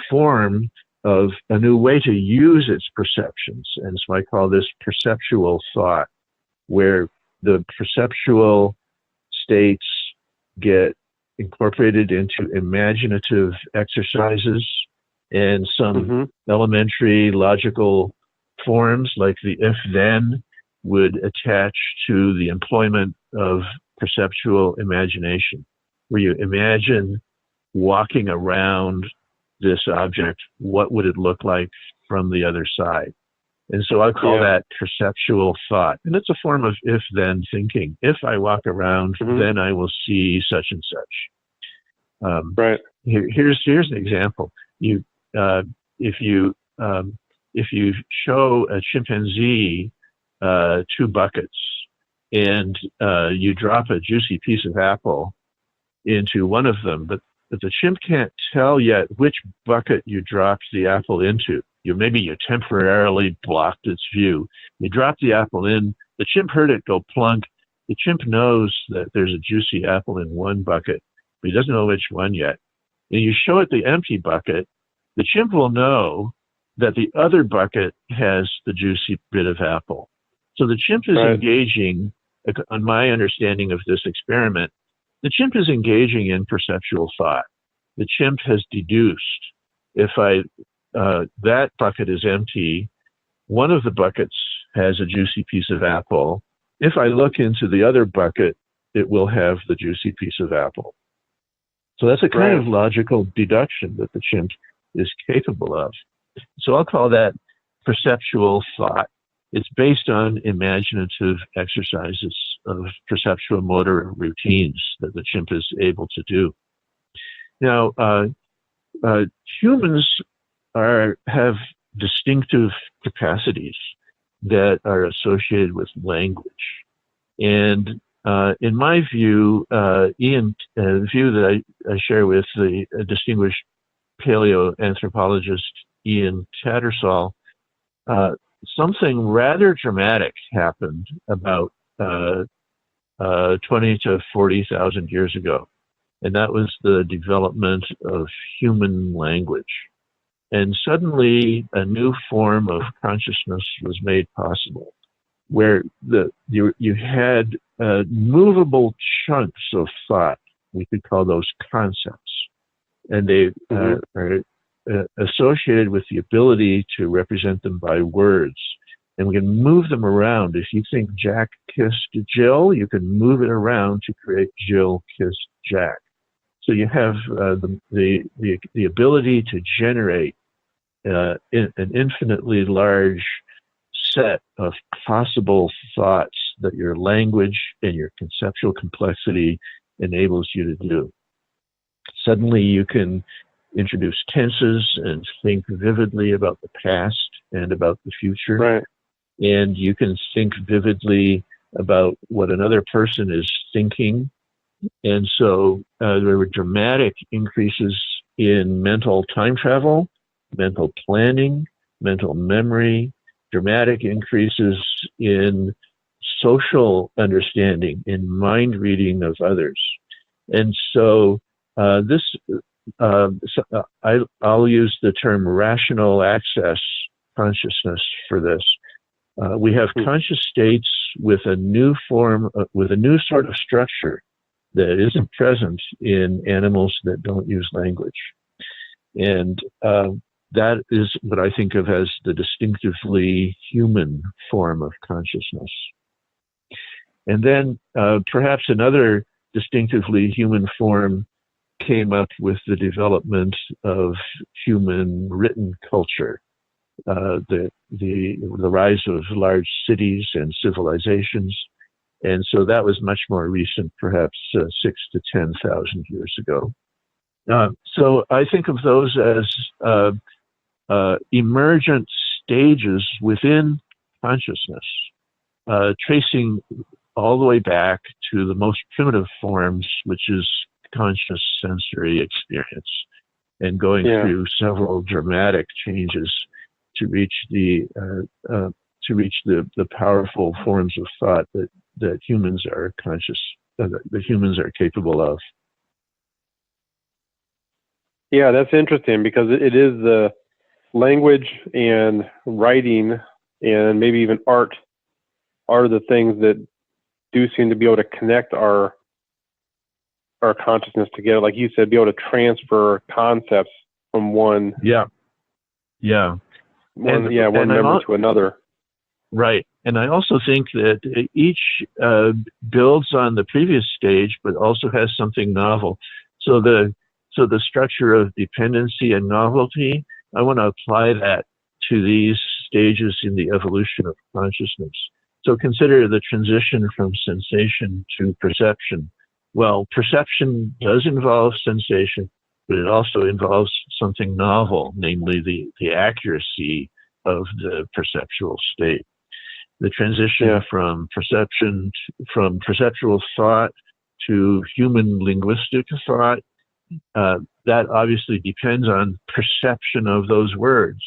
form of a new way to use its perceptions, and so I call this perceptual thought, where the perceptual states get incorporated into imaginative exercises and some elementary logical forms like the if-then would attach to the employment of perceptual imagination, where you imagine walking around this object, what would it look like from the other side? And so I call that perceptual thought. And it's a form of if-then thinking. If I walk around, then I will see such and such. Here's an example. If you show a chimpanzee 2 buckets and you drop a juicy piece of apple into one of them, but the chimp can't tell yet which bucket you dropped the apple into. Maybe you temporarily blocked its view. You drop the apple in, the chimp heard it go plunk. The chimp knows that there's a juicy apple in one bucket, but he doesn't know which one yet. And you show it the empty bucket, the chimp will know that the other bucket has the juicy bit of apple. So the chimp is engaging, on my understanding of this experiment, the chimp is engaging in perceptual thought. The chimp has deduced, if that bucket is empty, one of the buckets has a juicy piece of apple. If I look into the other bucket, it will have the juicy piece of apple. So that's a kind of logical deduction that the chimp is capable of. So I'll call that perceptual thought. It's based on imaginative exercises of perceptual motor routines that the chimp is able to do. Now, humans have distinctive capacities that are associated with language. And in my view, Ian, the view that I share with the distinguished paleoanthropologist Ian Tattersall, something rather dramatic happened about 20 to 40,000 years ago. And that was the development of human language. And suddenly a new form of consciousness was made possible, where you had movable chunks of thought. We could call those concepts. And they are associated with the ability to represent them by words. And we can move them around. If you think Jack kissed Jill, you can move it around to create Jill kissed Jack. So you have the ability to generate an infinitely large set of possible thoughts that your language and your conceptual complexity enables you to do. Suddenly you can introduce tenses and think vividly about the past and about the future. And you can think vividly about what another person is thinking. And so there were dramatic increases in mental time travel, mental planning, mental memory, dramatic increases in social understanding, in mind reading of others. And so I'll use the term rational access consciousness for this. We have conscious states with a new form, with a new sort of structure that isn't present in animals that don't use language. And that is what I think of as the distinctively human form of consciousness. And then perhaps another distinctively human form came up with the development of human written culture, the rise of large cities and civilizations. And so that was much more recent, perhaps 6,000 to 10,000 years ago. So I think of those as emergent stages within consciousness, tracing all the way back to the most primitive forms, which is conscious sensory experience, and going through several dramatic changes to reach the powerful forms of thought that humans are conscious, that humans are capable of. Yeah, that's interesting, because it is the language and writing and maybe even art are the things that do seem to be able to connect our consciousness together. Like you said, be able to transfer concepts from one memory to another. Right. And I also think that each builds on the previous stage, but also has something novel. So the structure of dependency and novelty, I want to apply that to these stages in the evolution of consciousness. So consider the transition from sensation to perception. Well, perception does involve sensation, but it also involves something novel, namely the accuracy of the perceptual state. The transition from perceptual thought to human linguistic thought, that obviously depends on perception of those words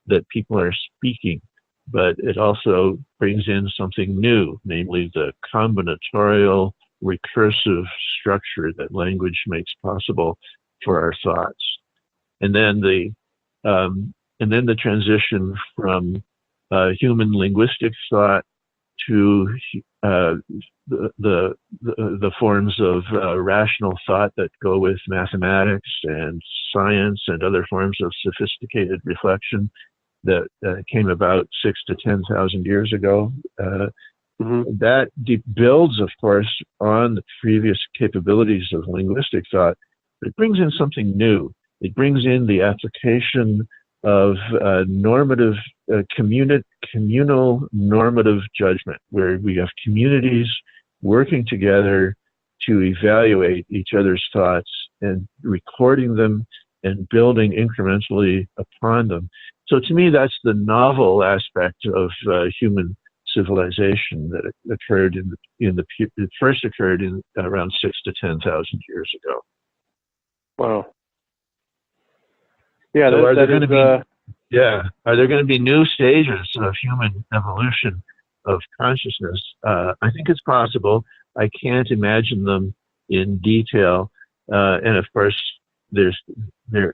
that people are speaking, but it also brings in something new, namely the combinatorial recursive structure that language makes possible for our thoughts. And then the transition from human linguistic thought to the forms of rational thought that go with mathematics and science and other forms of sophisticated reflection that came about 6,000 to 10,000 years ago. That builds, of course, on the previous capabilities of linguistic thought, but it brings in something new. It brings in the application of normative, communal normative judgment, where we have communities working together to evaluate each other's thoughts and recording them and building incrementally upon them. So to me, that's the novel aspect of human civilization that occurred it first occurred in around 6,000 to 10,000 years ago. Wow. Yeah. So are there going to be new stages of human evolution of consciousness? I think it's possible. I can't imagine them in detail. And of course,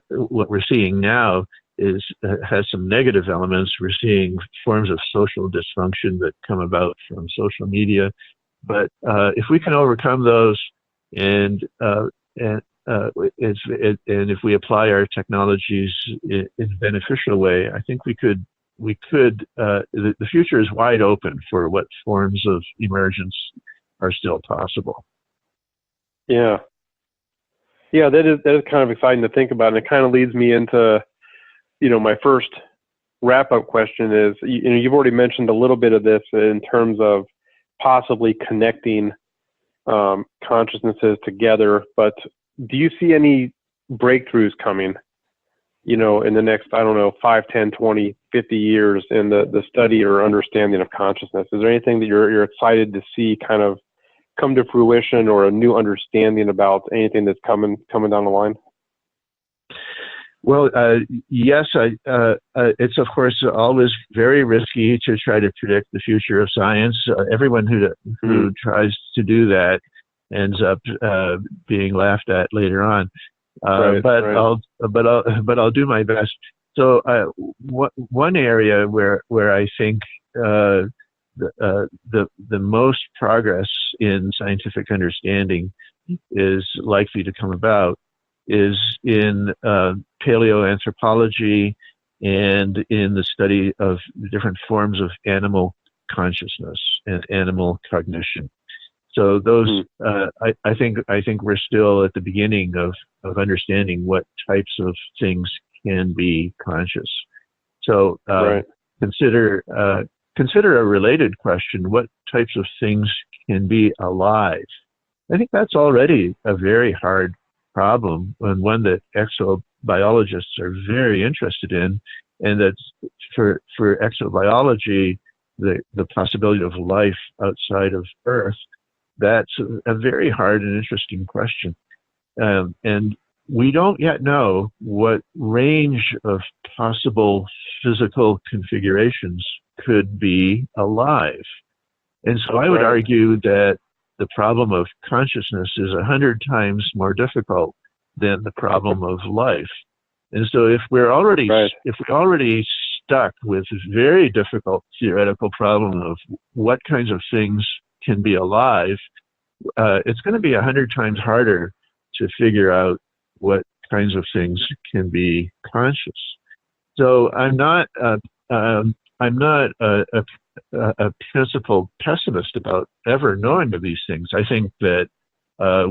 what we're seeing now has some negative elements. We're seeing forms of social dysfunction that come about from social media. But if we can overcome those, and if we apply our technologies in a beneficial way, I think we could. The future is wide open for what forms of emergence are still possible. Yeah, that is kind of exciting to think about, and it kind of leads me into, my first wrap-up question is, you've already mentioned a little bit of this in terms of possibly connecting consciousnesses together, but do you see any breakthroughs coming, in the next, 5, 10, 20, 50 years in the study or understanding of consciousness? Is there anything that you're excited to see kind of come to fruition, or a new understanding about anything that's coming down the line? Well, yes, it's of course always very risky to try to predict the future of science. Everyone who tries to do that ends up being laughed at later on. But I'll do my best. So one area where I think the most progress in scientific understanding is likely to come about is in paleoanthropology and in the study of different forms of animal consciousness and animal cognition. So those, I think we're still at the beginning of understanding what types of things can be conscious. So consider a related question: what types of things can be alive? I think that's already a very hard problem, and one that exobiologists are very interested in, and that's for exobiology, the possibility of life outside of Earth. That's a very hard and interesting question. And we don't yet know what range of possible physical configurations could be alive. And so I would argue that the problem of consciousness is 100 times more difficult than the problem of life. And so if we're already stuck with this very difficult theoretical problem of what kinds of things can be alive, it's going to be 100 times harder to figure out what kinds of things can be conscious. So I'm not a principled pessimist about ever knowing of these things. I think that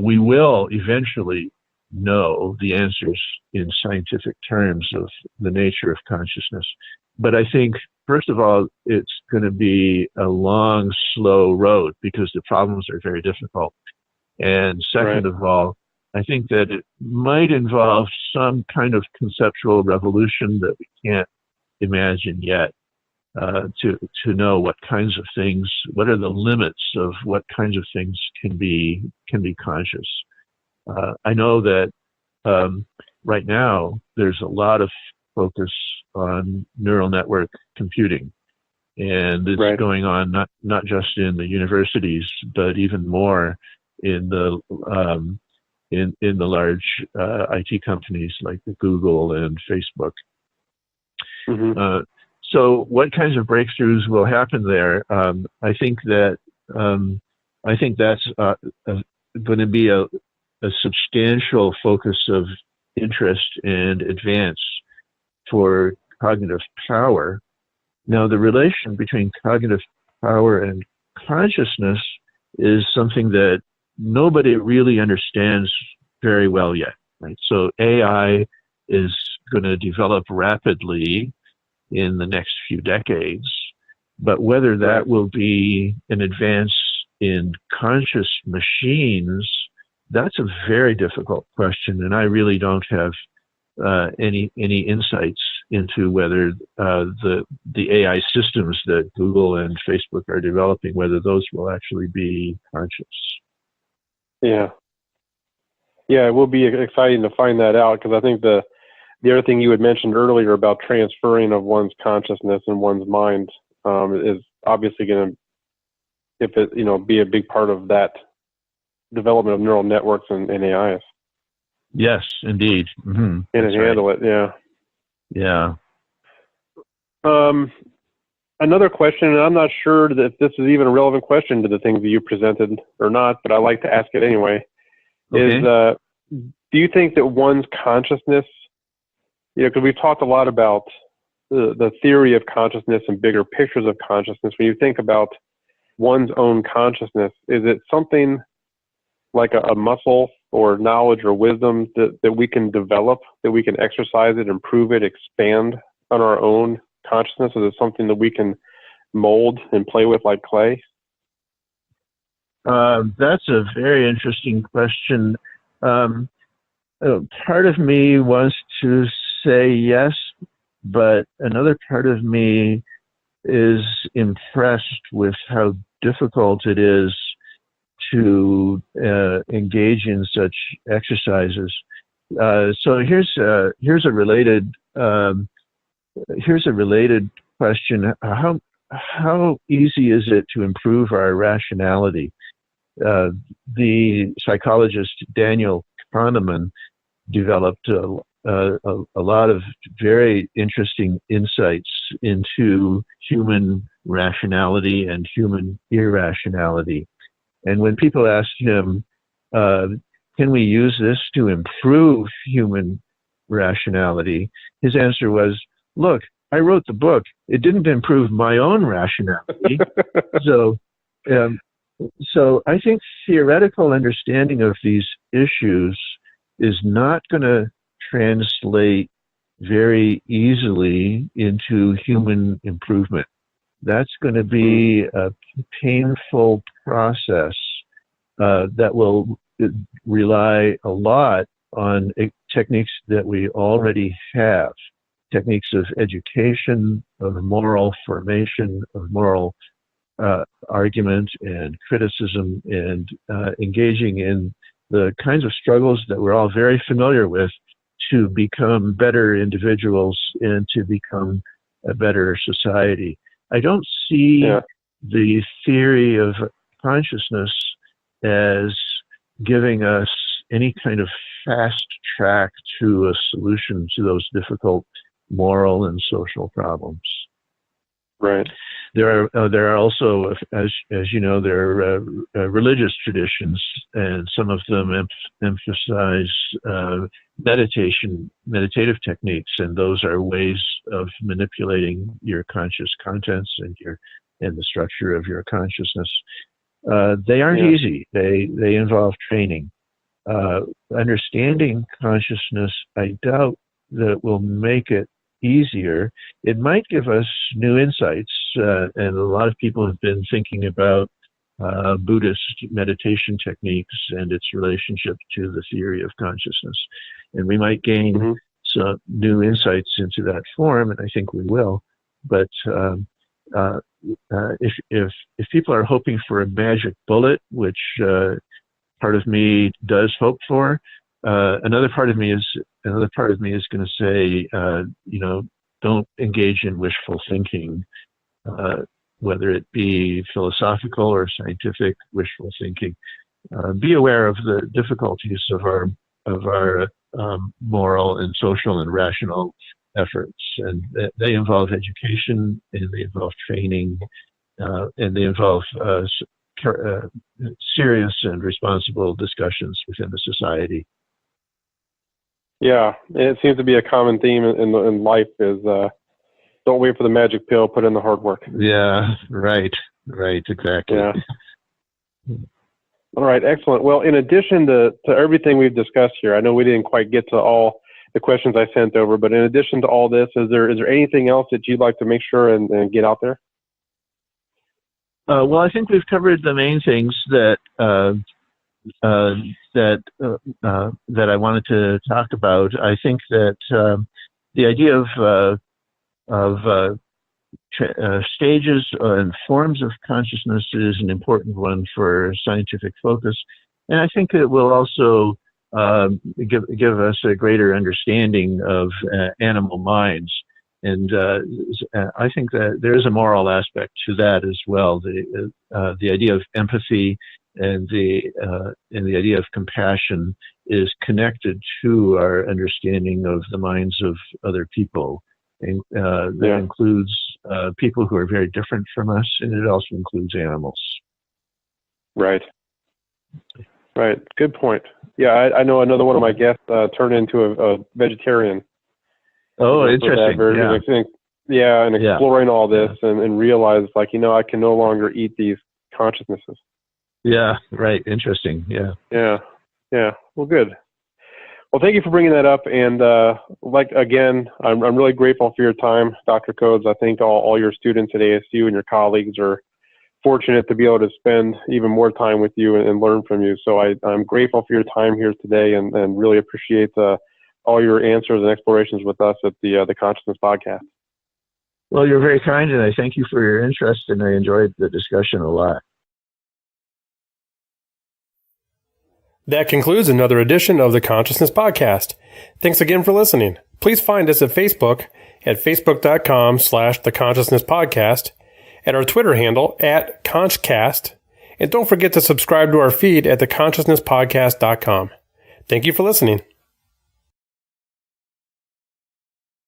we will eventually know the answers in scientific terms of the nature of consciousness. But I think, first of all, it's going to be a long, slow road because the problems are very difficult. And second of all, I think that it might involve some kind of conceptual revolution that we can't imagine yet, to know what kinds of things, what are the limits of what kinds of things can be conscious. I know that right now there's a lot of focus on neural network computing, and it's going on not just in the universities, but even more in the large IT companies like Google and Facebook. Mm-hmm. So what kinds of breakthroughs will happen there? I think that's going to be a substantial focus of interest and advance for cognitive power. Now, the relation between cognitive power and consciousness is something that nobody really understands very well yet, right? So AI is going to develop rapidly in the next few decades, but whether that will be an advance in conscious machines, that's a very difficult question, and I really don't have any insights into whether the AI systems that Google and Facebook are developing, whether those will actually be conscious. Yeah, it will be exciting to find that out, because I think the other thing you had mentioned earlier about transferring of one's consciousness and one's mind is obviously going to, be a big part of that development of neural networks and AIs. Yes, indeed. Mm-hmm. And handle it, yeah. Yeah. Another question, and I'm not sure that this is even a relevant question to the things that you presented or not, but I like to ask it anyway, is do you think that one's consciousness, because we've talked a lot about the theory of consciousness and bigger pictures of consciousness. When you think about one's own consciousness, is it something like a muscle or knowledge or wisdom that we can develop, that we can exercise it, improve it, expand on our own consciousness? Is it something that we can mold and play with like clay? That's a very interesting question. Part of me wants to say yes, but another part of me is impressed with how difficult it is to engage in such exercises. So here's a related question: how easy is it to improve our rationality? The psychologist Daniel Kahneman developed a lot of very interesting insights into human rationality and human irrationality. And when people asked him, can we use this to improve human rationality? His answer was, look, I wrote the book. It didn't improve my own rationality. So I think theoretical understanding of these issues is not going to translate very easily into human improvement. That's going to be a painful process that will rely a lot on techniques that we already have, techniques of education, of moral formation, of moral argument and criticism, and engaging in the kinds of struggles that we're all very familiar with to become better individuals and to become a better society. I don't see the theory of consciousness as giving us any kind of fast track to a solution to those difficult moral and social problems. Right. There are also, as you know, there are religious traditions, and some of them emphasize meditative techniques, and those are ways of manipulating your conscious contents and the structure of your consciousness. They aren't easy. They involve training. Understanding consciousness, I doubt that will make it easier. It might give us new insights, and a lot of people have been thinking about Buddhist meditation techniques and its relationship to the theory of consciousness. And we might gain some new insights into that form, and I think we will. But if people are hoping for a magic bullet, which part of me does hope for, another part of me is going to say, don't engage in wishful thinking, whether it be philosophical or scientific wishful thinking. Be aware of the difficulties of our moral and social and rational efforts, and they involve education, and they involve training, and they involve serious and responsible discussions within the society. Yeah, it seems to be a common theme in life is don't wait for the magic pill, put in the hard work. Yeah, right, exactly. Yeah. All right, excellent. Well, in addition to everything we've discussed here, I know we didn't quite get to all the questions I sent over, but in addition to all this, is there anything else that you'd like to make sure and get out there? Well, I think we've covered the main things that I wanted to talk about. I think that the idea of stages and forms of consciousness is an important one for scientific focus, and I think it will also give us a greater understanding of animal minds. And I think that there is a moral aspect to that as well. The idea of empathy and the idea of compassion is connected to our understanding of the minds of other people. And that includes people who are very different from us, and it also includes animals. Right. Good point. Yeah, I know another one of my guests turned into a vegetarian. Oh, interesting. And exploring all this and realize, I can no longer eat these consciousnesses. Yeah, right. Interesting. Yeah. Yeah. Well, good. Well, thank you for bringing that up. And again, I'm really grateful for your time, Dr. Codes. I think all your students at ASU and your colleagues are fortunate to be able to spend even more time with you and learn from you. So I'm grateful for your time here today and really appreciate all your answers and explorations with us at the Consciousness Podcast. Well, you're very kind, and I thank you for your interest, and I enjoyed the discussion a lot. That concludes another edition of the Consciousness Podcast. Thanks again for listening. Please find us at Facebook at facebook.com/The Consciousness Podcast, at our Twitter handle at Conchcast, and don't forget to subscribe to our feed at theconsciousnesspodcast.com. Thank you for listening.